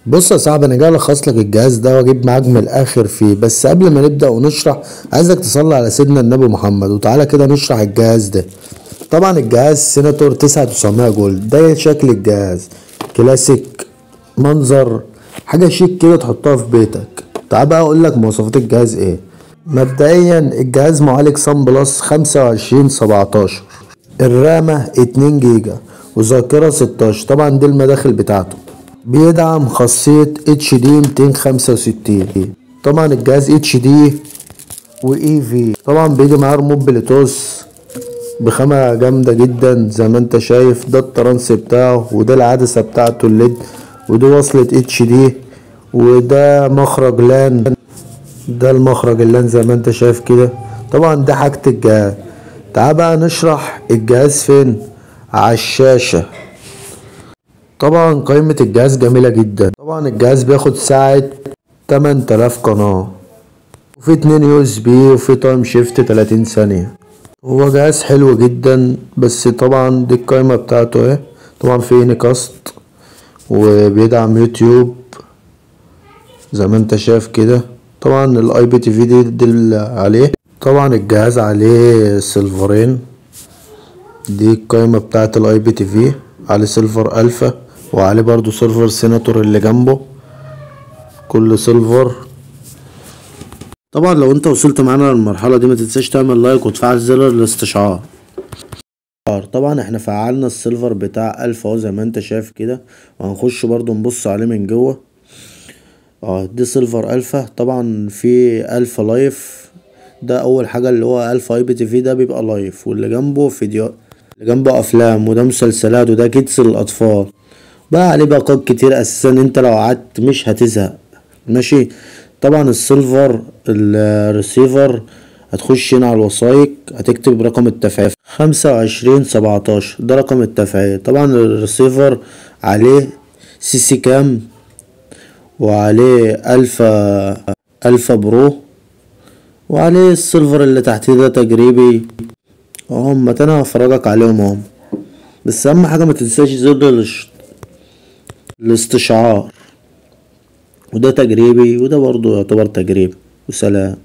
بص يا صاحبي، انا جاي الخص لك الجهاز ده واجيب معاك من الاخر فيه. بس قبل ما نبدا ونشرح، عايزك تصلي على سيدنا النبي محمد وتعالى كده نشرح الجهاز ده. طبعا الجهاز سيناتور 9900 جولد، ده شكل الجهاز كلاسيك، منظر حاجه شيك كده تحطها في بيتك. تعال بقى اقول لك مواصفات الجهاز ايه. مبدئيا الجهاز معالج سان بلس 2517، الرامة 2 جيجا وذاكرة 16. طبعا دي المداخل بتاعته. بيدعم خاصية اتش دي 265. طبعا الجهاز اتش دي واي في. طبعا بيجي معاه ريموت بلوتوث بخامة جامدة جدا زي ما انت شايف. ده الترانس بتاعه، وده العدسة بتاعته الليد، ودي وصلة اتش دي، وده مخرج لان. ده المخرج اللان زي ما انت شايف كده. طبعا ده حاجة الجهاز. تعال بقى نشرح الجهاز فين. على الشاشة. طبعا قائمة الجهاز جميلة جدا. طبعا الجهاز بياخد ساعة 8000 قناة، وفي 2 يو اس بي، وفي تايم شيفت 30 ثانية. هو جهاز حلو جدا. بس طبعا دي القائمة بتاعته اهي. طبعا في انكاست، وبيدعم يوتيوب زي ما انت شايف كده. طبعا الاي بي تي في دي عليه. طبعا الجهاز عليه سيلفرين. دي القائمة بتاعت الاي بي تي في. عليه سيلفر الفا، وعليه برضو سيلفر سيناتور اللي جنبه، كل سيلفر. طبعا لو انت وصلت معانا للمرحلة دي، ما تنساش تعمل لايك وتفعل زر الاستشعار. طبعا احنا فعلنا السيلفر بتاع الفا اهو زي ما انت شايف كده، وهنخش برضو نبص عليه من جوه. دي سيلفر الفا. طبعا في الفا لايف، ده اول حاجة اللي هو الفا اي بي تي في، ده بيبقى لايف، واللي جنبه فيديو، اللي جنبه افلام، وده مسلسلات، وده كيدز للاطفال. بقى عليه باقات كتير اساسا، انت لو قعدت مش هتزهق. ماشي. طبعا السيلفر الريسيفر، هتخش هنا على الوثائق، هتكتب رقم التفعيل 2517، ده رقم التفعيل. طبعا الريسيفر عليه سي سي كام، وعليه الفا برو، وعليه السيلفر اللي تحتيه ده تجريبي. هم انا هفرجك عليهم اهم. بس اهم حاجة ما تنساش زر الاستشعار. وده تجريبي، وده برضو يعتبر تجريبي. وسلام.